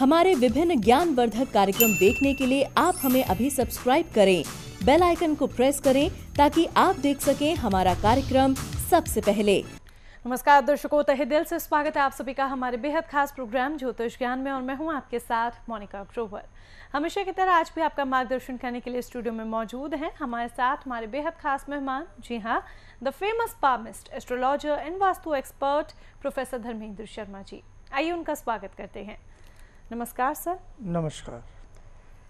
हमारे विभिन्न ज्ञानवर्धक कार्यक्रम देखने के लिए आप हमें अभी सब्सक्राइब करें, बेल आइकन को प्रेस करें ताकि आप देख सकें हमारा कार्यक्रम सबसे पहले। नमस्कार दर्शकों, तहे दिल से स्वागत है आप सभी का हमारे बेहद खास प्रोग्राम ज्योतिष ज्ञान में और मैं हूं आपके साथ मोनिका ग्रोवर। हमेशा की तरह आज भी आपका मार्गदर्शन करने के लिए स्टूडियो में मौजूद हैं हमारे साथ हमारे बेहद खास मेहमान। जी हां, the famous palmist, astrologer and vastu expert professor Dharmendra Sharma ji. आइए उनका स्वागत करते हैं। नमस्कार सर। नमस्कार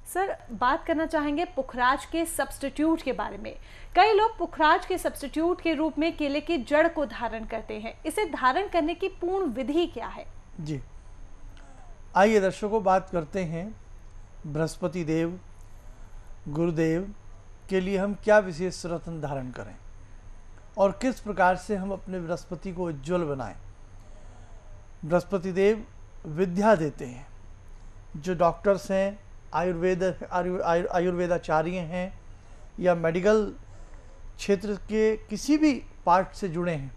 सर, बात करना चाहेंगे पुखराज के सब्स्टिट्यूट के बारे में। कई लोग पुखराज के सब्स्टिट्यूट के रूप में केले की जड़ को धारण करते हैं। इसे धारण करने की पूर्ण विधि क्या है? जी, आइए दर्शकों बात करते हैं बृहस्पति देव, गुरुदेव के लिए हम क्या विशेष रत्न धारण करें और किस प्रकार से हम अपने बृहस्पति को उज्ज्वल बनाएं। बृहस्पति देव विद्या देते हैं। जो डॉक्टर्स हैं, आयुर्वेदाचार्य हैं या मेडिकल क्षेत्र के किसी भी पार्ट से जुड़े हैं,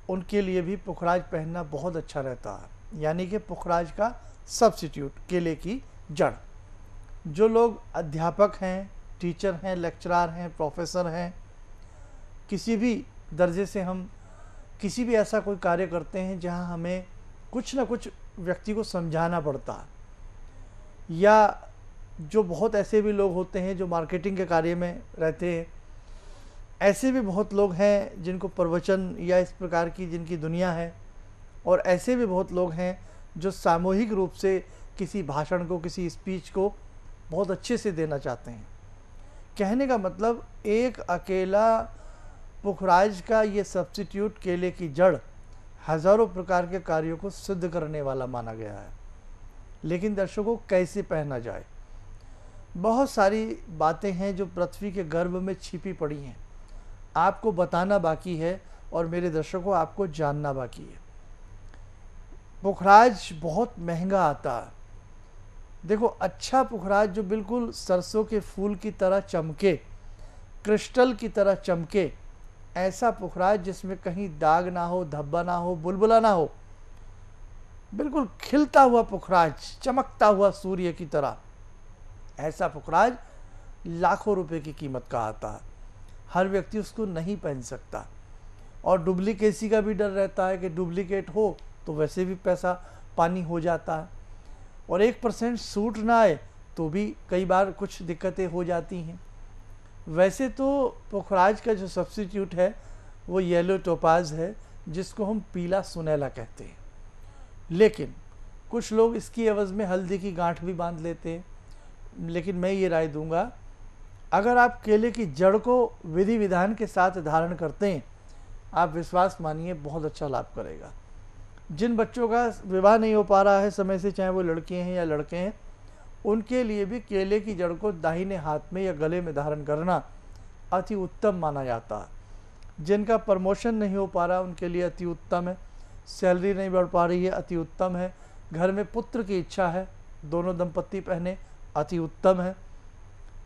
उनके लिए भी पुखराज पहनना बहुत अच्छा रहता है। यानी कि पुखराज का सब्स्टिट्यूट, केले की जड़। जो लोग अध्यापक हैं, टीचर हैं, लेक्चरर हैं, प्रोफेसर हैं, किसी भी दर्जे से हम किसी भी ऐसा कोई कार्य करते हैं जहां हमें कुछ ना कुछ व्यक्ति को समझाना पड़ता है, या जो बहुत ऐसे भी लोग होते हैं जो मार्केटिंग के कार्य में रहते हैं, ऐसे भी बहुत लोग हैं जिनको प्रवचन या इस प्रकार की जिनकी दुनिया है, और ऐसे भी बहुत लोग हैं जो सामूहिक रूप से किसी भाषण को, किसी स्पीच को बहुत अच्छे से देना चाहते हैं। कहने का मतलब, एक अकेला पुखराज का ये सब्स्टिट्यूट केले की जड़ हज़ारों प्रकार के कार्यों को सिद्ध करने वाला माना गया है। लेकिन दर्शकों, कैसे पहना जाए? बहुत सारी बातें हैं जो पृथ्वी के गर्भ में छिपी पड़ी हैं, आपको बताना बाकी है और मेरे दर्शकों आपको जानना बाकी है। पुखराज बहुत महंगा आता है। देखो, अच्छा पुखराज जो बिल्कुल सरसों के फूल की तरह चमके, क्रिस्टल की तरह चमके, ऐसा पुखराज जिसमें कहीं दाग ना हो, धब्बा ना हो, बुलबुला ना हो, बिल्कुल खिलता हुआ पुखराज, चमकता हुआ सूर्य की तरह, ऐसा पुखराज लाखों रुपए की कीमत का आता है। हर व्यक्ति उसको नहीं पहन सकता, और डुप्लीकेसी का भी डर रहता है कि डुप्लीकेट हो तो वैसे भी पैसा पानी हो जाता है, और 1% सूट ना आए तो भी कई बार कुछ दिक्कतें हो जाती हैं। वैसे तो पुखराज का जो सब्स्टिट्यूट है वो येलो टोपाज है, जिसको हम पीला सुनहला कहते हैं। लेकिन कुछ लोग इसकी एवज़ में हल्दी की गांठ भी बांध लेते हैं। लेकिन मैं ये राय दूंगा, अगर आप केले की जड़ को विधि विधान के साथ धारण करते हैं, आप विश्वास मानिए बहुत अच्छा लाभ करेगा। जिन बच्चों का विवाह नहीं हो पा रहा है समय से, चाहे वो लड़कियां हैं या लड़के हैं, उनके लिए भी केले की जड़ को दाहिने हाथ में या गले में धारण करना अति उत्तम माना जाता है। जिनका प्रमोशन नहीं हो पा रहा उनके लिए अति उत्तम है। सैलरी नहीं बढ़ पा रही है, अति उत्तम है। घर में पुत्र की इच्छा है, दोनों दंपत्ति पहने, अति उत्तम है।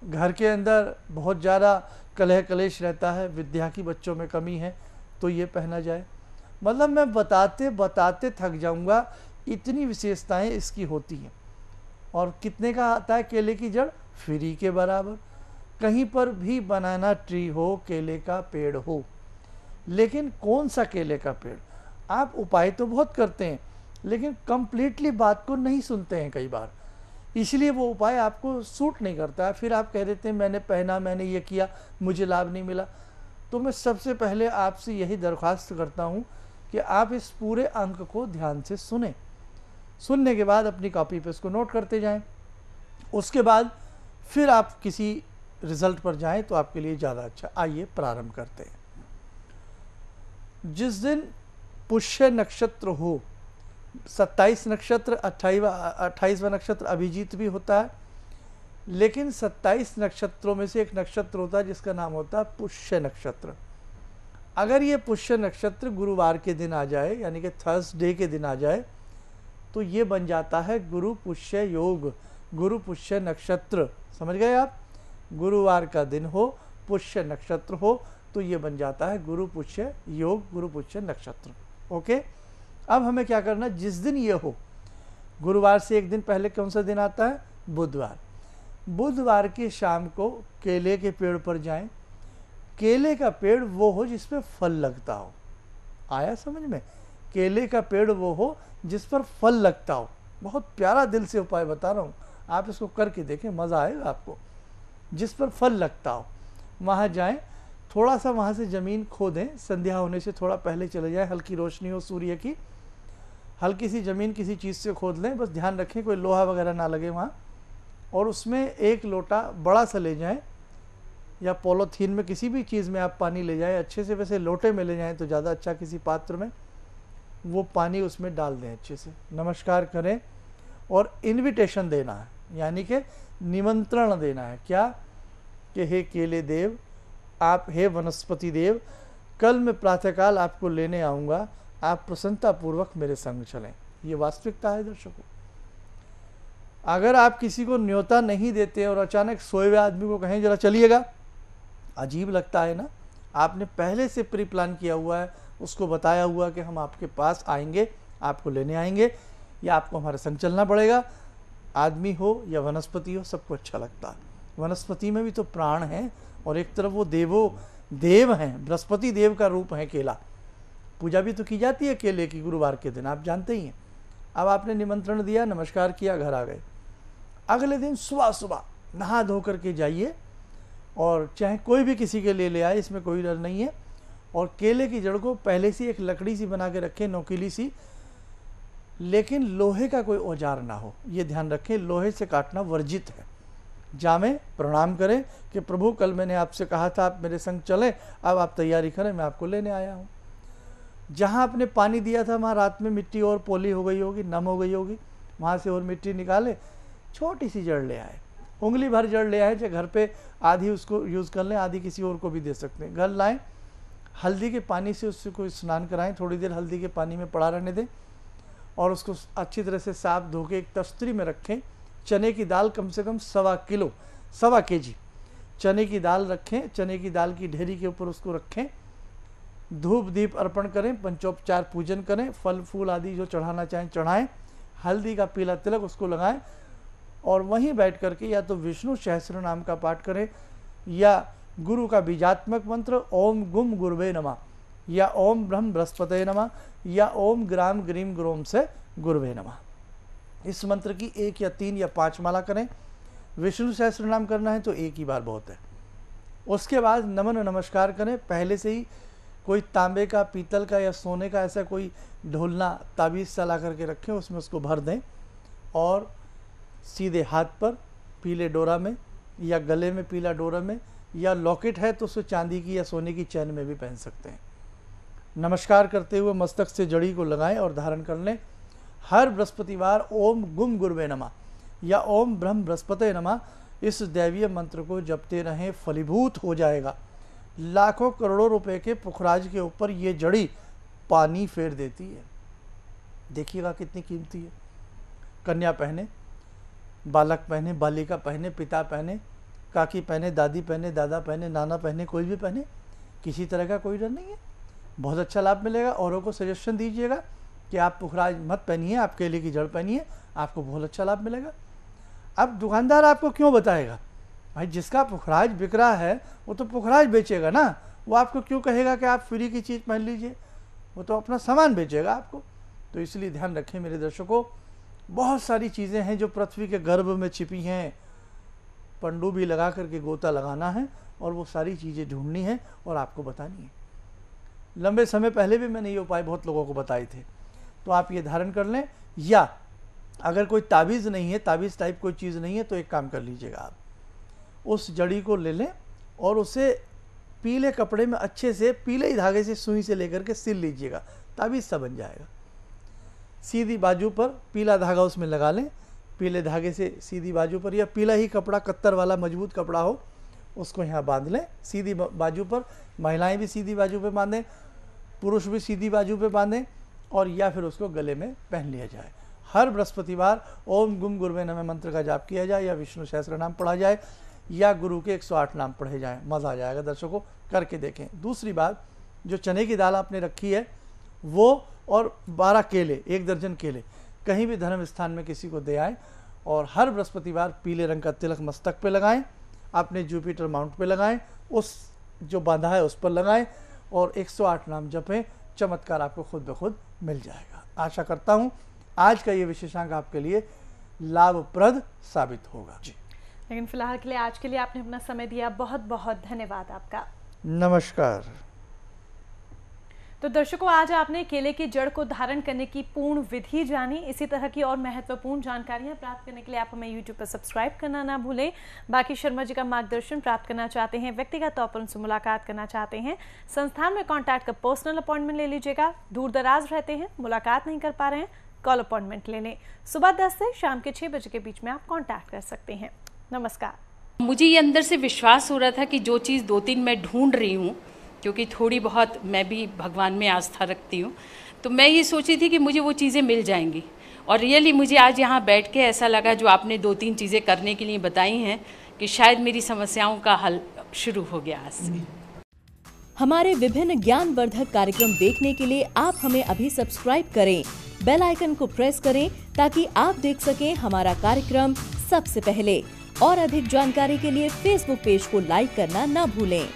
घर के अंदर बहुत ज़्यादा कलह कलेश रहता है, विद्या की बच्चों में कमी है, तो ये पहना जाए। मतलब मैं बताते बताते थक जाऊंगा, इतनी विशेषताएं इसकी होती हैं। और कितने का आता है केले की जड़? फ्री के बराबर। कहीं पर भी बनाना ट्री हो, केले का पेड़ हो, लेकिन कौन सा केले का पेड़? आप उपाय तो बहुत करते हैं, लेकिन कंप्लीटली बात को नहीं सुनते हैं कई बार, इसलिए वो उपाय आपको सूट नहीं करता है। फिर आप कह देते हैं मैंने पहना, मैंने ये किया, मुझे लाभ नहीं मिला। तो मैं सबसे पहले आपसे यही दरख्वास्त करता हूँ कि आप इस पूरे अंक को ध्यान से सुने। सुनने के बाद अपनी कॉपी पे इसको नोट करते जाएं। उसके बाद फिर आप किसी रिजल्ट पर जाएं तो आपके लिए ज़्यादा अच्छा। आइए प्रारंभ करते हैं। जिस दिन पुष्य नक्षत्र हो, 27 नक्षत्र, 28वां नक्षत्र अभिजीत भी होता है, लेकिन 27 नक्षत्रों में से एक नक्षत्र होता है जिसका नाम होता है पुष्य नक्षत्र। अगर ये पुष्य नक्षत्र गुरुवार के दिन आ जाए, यानी कि थर्सडे के दिन आ जाए, तो ये बन जाता है गुरु पुष्य योग, गुरु पुष्य नक्षत्र। समझ गए आप? गुरुवार का दिन हो, पुष्य नक्षत्र हो, तो ये बन जाता है गुरु पुष्य योग, गुरु पुष्य नक्षत्र। ओके, अब हमें क्या करना, जिस दिन ये हो गुरुवार से एक दिन पहले कौन सा दिन आता है? बुधवार। बुधवार की शाम को केले के पेड़ पर जाएं। केले का पेड़ वो हो जिसमें फल लगता हो। आया समझ में? केले का पेड़ वो हो जिस पर फल लगता हो। बहुत प्यारा दिल से उपाय बता रहा हूँ, आप इसको करके देखें, मज़ा आएगा आपको। जिस पर फल लगता हो वहाँ जाएं, थोड़ा सा वहाँ से ज़मीन खोदें, संध्या होने से थोड़ा पहले चले जाएं, हल्की रोशनी हो सूर्य की, हल्की सी ज़मीन किसी चीज़ से खोद लें, बस ध्यान रखें कोई लोहा वगैरह ना लगे वहाँ। और उसमें एक लोटा बड़ा सा ले जाएं, या पॉलीथीन में किसी भी चीज़ में आप पानी ले जाएं, अच्छे से, वैसे लोटे में ले जाएं तो ज़्यादा अच्छा, किसी पात्र में वो पानी उसमें डाल दें अच्छे से, नमस्कार करें और इनविटेशन देना है, यानी कि निमंत्रण देना है। क्या? कि हे केले देव, आप, हे वनस्पति देव, कल मैं प्रातःकाल आपको लेने आऊँगा, आप प्रसन्नतापूर्वक मेरे संग चलें। ये वास्तविकता है दर्शकों। अगर आप किसी को न्योता नहीं देते और अचानक सोए हुए आदमी को कहें जरा चलिएगा, अजीब लगता है ना। आपने पहले से प्री प्लान किया हुआ है, उसको बताया हुआ कि हम आपके पास आएंगे, आपको लेने आएंगे, या आपको हमारे संग चलना पड़ेगा। आदमी हो या वनस्पति हो, सबको अच्छा लगता है। वनस्पति में भी तो प्राण है, और एक तरफ वो देव हैं, बृहस्पति देव का रूप है केला। पूजा भी तो की जाती है केले की गुरुवार के दिन, आप जानते ही हैं। अब आपने निमंत्रण दिया, नमस्कार किया, घर आ गए। अगले दिन सुबह सुबह नहा धो करके जाइए, और चाहे कोई भी किसी के लिए ले आए, इसमें कोई डर नहीं है। और केले की जड़ को पहले से एक लकड़ी सी बना के रखें, नोकीली सी, लेकिन लोहे का कोई औजार ना हो, ये ध्यान रखें, लोहे से काटना वर्जित है। जामें, प्रणाम करें कि प्रभु कल मैंने आपसे कहा था आप मेरे संग चलें, अब आप तैयारी करें, मैं आपको लेने आया हूँ। जहाँ आपने पानी दिया था वहाँ रात में मिट्टी और पोली हो गई होगी, नम हो गई होगी, वहाँ से और मिट्टी निकाले, छोटी सी जड़ ले आए, उंगली भर जड़ ले आए, चाहे घर पे आधी उसको यूज़ कर लें, आधी किसी और को भी दे सकते हैं। घर लाएं, हल्दी के पानी से उससे कोई स्नान कराएं, थोड़ी देर हल्दी के पानी में पड़ा रहने दें, और उसको अच्छी तरह से साफ धो के एक तस्तरी में रखें। चने की दाल कम से कम 1.25 kg चने की दाल रखें, चने की दाल की ढेरी के ऊपर उसको रखें, धूप दीप अर्पण करें, पंचोपचार पूजन करें, फल फूल आदि जो चढ़ाना चाहें चढ़ाएं, हल्दी का पीला तिलक उसको लगाएं, और वहीं बैठ करके या तो विष्णु सहस्त्र नाम का पाठ करें, या गुरु का बीजात्मक मंत्र ओम गुम गुरुवे नमः, या ओम ब्रह्म बृहस्पते नमः, या ओम ग्राम ग्रीम गुरोम से गुरुवे नमः। इस मंत्र की 1 या 3 या 5 माला करें। विष्णु सहस्त्र नाम करना है तो एक ही बार बहुत है। उसके बाद नमन नमस्कार करें। पहले से ही कोई तांबे का, पीतल का या सोने का ऐसा कोई ढोलना ताबीज़ सा ला करके रखें, उसमें उसको भर दें, और सीधे हाथ पर पीले डोरा में या गले में पीला डोरा में, या लॉकेट है तो उसे चांदी की या सोने की चैन में भी पहन सकते हैं। नमस्कार करते हुए मस्तक से जड़ी को लगाएं और धारण कर लें। हर बृहस्पतिवार ओम गुम गुरुवे नमः या ओम ब्रह्म बृहस्पते नमः इस दैवीय मंत्र को जपते रहें, फलीभूत हो जाएगा। लाखों करोड़ों रुपए के पुखराज के ऊपर ये जड़ी पानी फेर देती है। देखिएगा कितनी कीमती है। कन्या पहने, बालक पहने, बालिका पहने, पिता पहने, काकी पहने, दादी पहने, दादा पहने, नाना पहने, कोई भी पहने, किसी तरह का कोई डर नहीं है। बहुत अच्छा लाभ मिलेगा। औरों को सजेशन दीजिएगा कि आप पुखराज मत पहनिए, आप केले की जड़ पहनिए, आपको बहुत अच्छा लाभ मिलेगा। अब दुकानदार आपको क्यों बताएगा? भाई जिसका पुखराज बिक रहा है वो तो पुखराज बेचेगा ना, वो आपको क्यों कहेगा कि आप फ्री की चीज़ पहन लीजिए? वो तो अपना सामान बेचेगा आपको। तो इसलिए ध्यान रखें मेरे दर्शकों, बहुत सारी चीज़ें हैं जो पृथ्वी के गर्भ में छिपी हैं। पनडुब्बी लगा करके गोता लगाना है और वो सारी चीज़ें ढूंढनी है और आपको बतानी है। लंबे समय पहले भी मैंने ये उपाय बहुत लोगों को बताए थे, तो आप ये धारण कर लें। या अगर कोई ताबीज़ नहीं है, ताबीज़ टाइप कोई चीज़ नहीं है, तो एक काम कर लीजिएगा, आप उस जड़ी को ले लें और उसे पीले कपड़े में अच्छे से पीले ही धागे से सुई से लेकर के सिल लीजिएगा, ताबीज़ सा बन जाएगा। सीधी बाजू पर पीला धागा उसमें लगा लें, पीले धागे से सीधी बाजू पर, या पीला ही कपड़ा कत्तर वाला मजबूत कपड़ा हो उसको यहाँ बांध लें सीधी बाजू पर। महिलाएं भी सीधी बाजू पे बांधें, पुरुष भी सीधी बाजू पे बांधें, और या फिर उसको गले में पहन लिया जाए। हर बृहस्पतिवार ओम गुम गुरुवे नमः मंत्र का जाप किया जाए, या विष्णु सहस्त्र नाम पढ़ा जाए, या गुरु के 108 नाम पढ़े जाएं। मज़ा आ जाएगा दर्शकों, करके देखें। दूसरी बात, जो चने की दाल आपने रखी है वो, और 12 केले, 1 दर्जन केले, कहीं भी धर्म स्थान में किसी को दे आए और हर बृहस्पतिवार पीले रंग का तिलक मस्तक पे लगाएं, अपने जुपिटर माउंट पे लगाएं, उस जो बांधा है उस पर लगाएं और 108 नाम जपें। चमत्कार आपको खुद ब खुद मिल जाएगा। आशा करता हूं आज का ये विशेषांक आपके लिए लाभप्रद साबित होगा जी। लेकिन फिलहाल के लिए आज के लिए आपने अपना समय दिया, बहुत बहुत धन्यवाद आपका। नमस्कार। तो दर्शकों, आज आपने केले की जड़ को धारण करने की पूर्ण विधि जानी। इसी तरह की और महत्वपूर्ण जानकारियां प्राप्त करने के लिए आप हमें YouTube पर सब्सक्राइब करना ना भूलें। बाकी शर्मा जी का मार्गदर्शन प्राप्त करना चाहते हैं, व्यक्तिगत तौर पर उनसे मुलाकात करना चाहते हैं, संस्थान में कॉन्टैक्ट कर पर्सनल अपॉइंटमेंट ले लीजिएगा। दूर दराज रहते हैं, मुलाकात नहीं कर पा रहे हैं, कॉल अपॉइंटमेंट ले लें। सुबह 10 से शाम के 6 बजे के बीच में आप कॉन्टैक्ट कर सकते हैं। नमस्कार। मुझे ये अंदर से विश्वास हो रहा था कि जो चीज़ 2-3 मैं ढूंढ रही हूँ, क्योंकि थोड़ी बहुत मैं भी भगवान में आस्था रखती हूँ, तो मैं ये सोची थी कि मुझे वो चीज़ें मिल जाएंगी। और रियली मुझे आज यहाँ बैठ के ऐसा लगा, जो आपने 2-3 चीज़ें करने के लिए बताई हैं, कि शायद मेरी समस्याओं का हल शुरू हो गया आज से। हमारे विभिन्न ज्ञानवर्धक कार्यक्रम देखने के लिए आप हमें अभी सब्सक्राइब करें, बेल आइकन को प्रेस करें ताकि आप देख सकें हमारा कार्यक्रम सबसे पहले। और अधिक जानकारी के लिए फेसबुक पेज को लाइक करना न भूलें।